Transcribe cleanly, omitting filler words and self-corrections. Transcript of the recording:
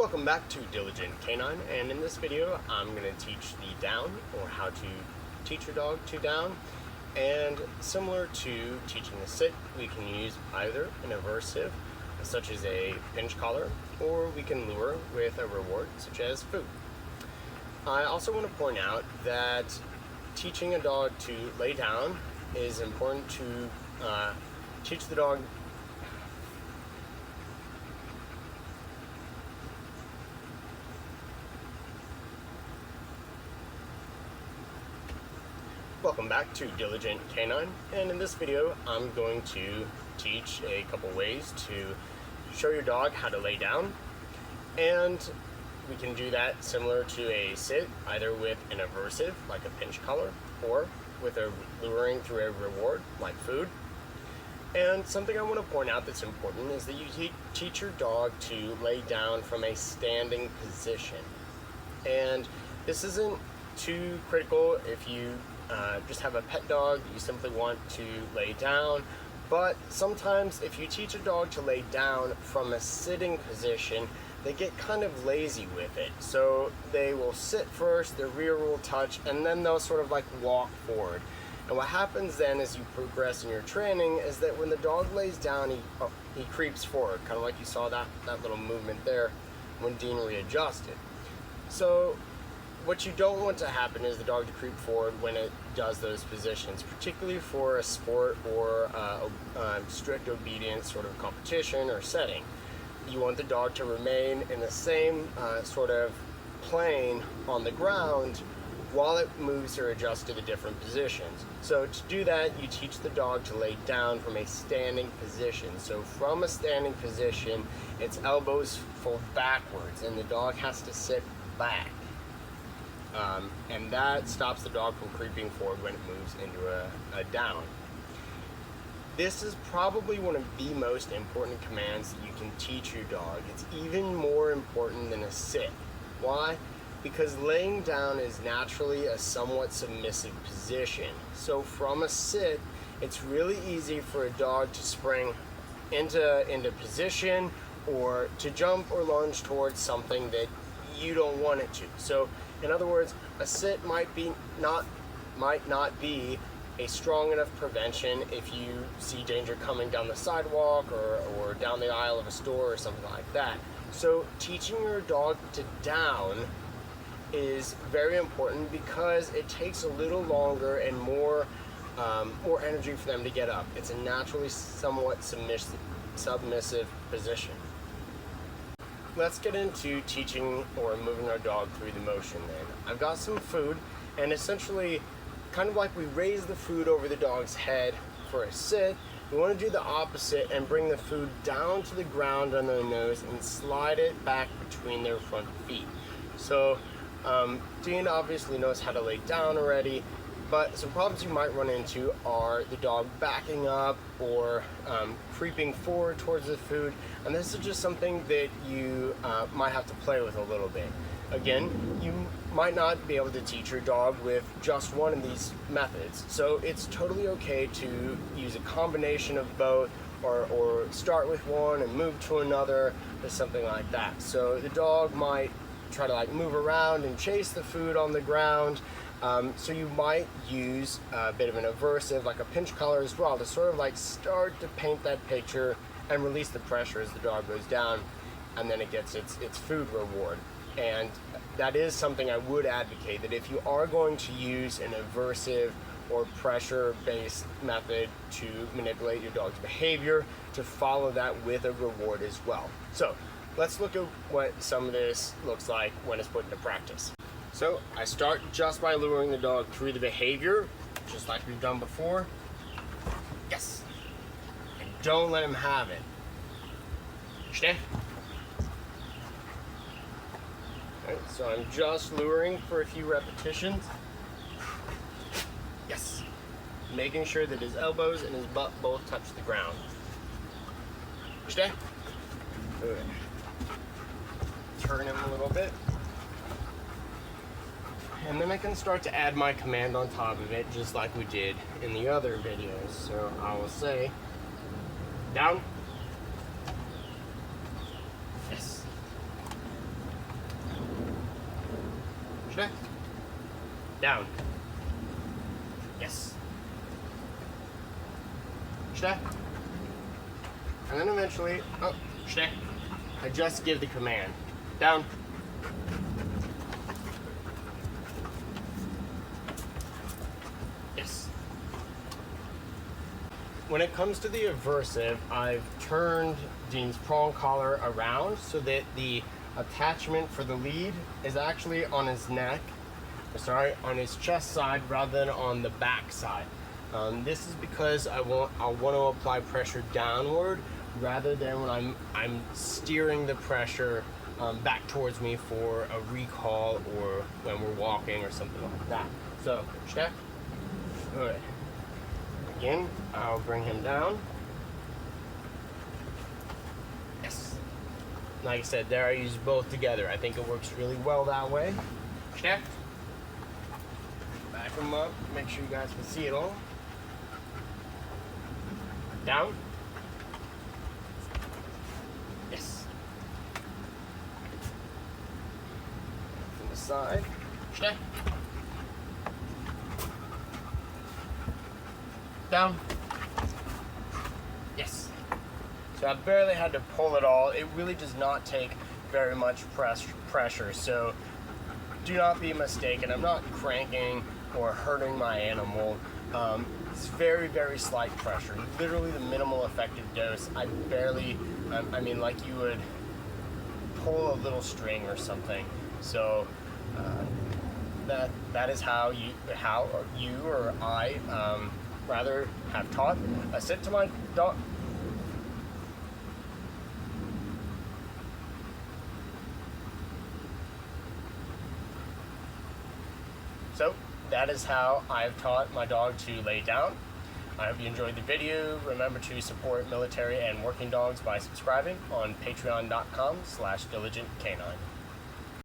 Welcome back to Diligent Canine, and in this video I'm going to teach the down, or how to teach your dog to down. And similar to teaching the sit, we can use either an aversive such as a pinch collar, or we can lure with a reward such as food. I also want to point out that teaching a dog to lay down is important to teach the dog Welcome back to Diligent Canine, and in this video I'm going to teach a couple ways to show your dog how to lay down. And we can do that similar to a sit, either with an aversive like a pinch collar, or with a luring through a reward like food. And something I want to point out that's important is that you teach your dog to lay down from a standing position. And this isn't too critical if you just have a pet dog that you simply want to lay down, but sometimes if you teach a dog to lay down from a sitting position, they get kind of lazy with it. So they will sit first, their rear will touch, and then they'll sort of like walk forward. And what happens then as you progress in your training is that when the dog lays down, he creeps forward, kind of like you saw that little movement there when Dean readjusted. So what you don't want to happen is the dog to creep forward when it does those positions, particularly for a sport or strict obedience sort of competition or setting. You want the dog to remain in the same sort of plane on the ground while it moves or adjusts to the different positions. So to do that, you teach the dog to lay down from a standing position. So from a standing position, its elbows fold backwards and the dog has to sit back. And that stops the dog from creeping forward when it moves into a down. This is probably one of the most important commands that you can teach your dog. It's even more important than a sit. Why? Because laying down is naturally a somewhat submissive position. So from a sit, it's really easy for a dog to spring into position, or to jump or lunge towards something that you don't want it to. So in other words, a sit might not be a strong enough prevention if you see danger coming down the sidewalk or down the aisle of a store or something like that. So teaching your dog to down is very important because it takes a little longer and more energy for them to get up. It's a naturally somewhat submissive position. Let's get into teaching or moving our dog through the motion then. I've got some food, and essentially, kind of like we raise the food over the dog's head for a sit, we want to do the opposite and bring the food down to the ground on their nose and slide it back between their front feet. So Dean obviously knows how to lay down already, but some problems you might run into are the dog backing up or creeping forward towards the food, and this is just something that you might have to play with a little bit. Again, you might not be able to teach your dog with just one of these methods, so it's totally okay to use a combination of both, or start with one and move to another, or something like that. So the dog might try to like move around and chase the food on the ground. So you might use a bit of an aversive, like a pinch collar as well, to sort of like start to paint that picture and release the pressure as the dog goes down, and then it gets its food reward. And that is something I would advocate, that if you are going to use an aversive or pressure-based method to manipulate your dog's behavior, to follow that with a reward as well. So let's look at what some of this looks like when it's put into practice. So I start just by luring the dog through the behavior, just like we've done before. Yes. And don't let him have it. Stay. Right, so I'm just luring for a few repetitions. Yes. Making sure that his elbows and his butt both touch the ground. Stay. Good. Turn him a little bit. And then I can start to add my command on top of it, just like we did in the other videos. So I will say, down. Yes. Stay. Down. Yes. Stay. And then eventually, oh, stay. I just give the command. Down. Yes. When it comes to the aversive, I've turned Dean's prong collar around so that the attachment for the lead is actually on his neck, on his chest side rather than on the back side. This is because I want to apply pressure downward rather than when I'm steering the pressure back towards me for a recall or when we're walking or something like that. So, check. Good. Again, I'll bring him down. Yes. Like I said, there I use both together. I think it works really well that way. Check. Back him up, make sure you guys can see it all. Down. Yes. From the side. Check. Down. Yes. So I barely had to pull it all. It really does not take very much pressure. So do not be mistaken. I'm not cranking or hurting my animal. It's very, very slight pressure. Literally the minimal effective dose. I barely, I mean, like you would pull a little string or something. So that is how you or I rather have taught. I said to my dog. So that is how I've taught my dog to lay down. I hope you enjoyed the video. Remember to support military and working dogs by subscribing on patreon.com/diligentcanine.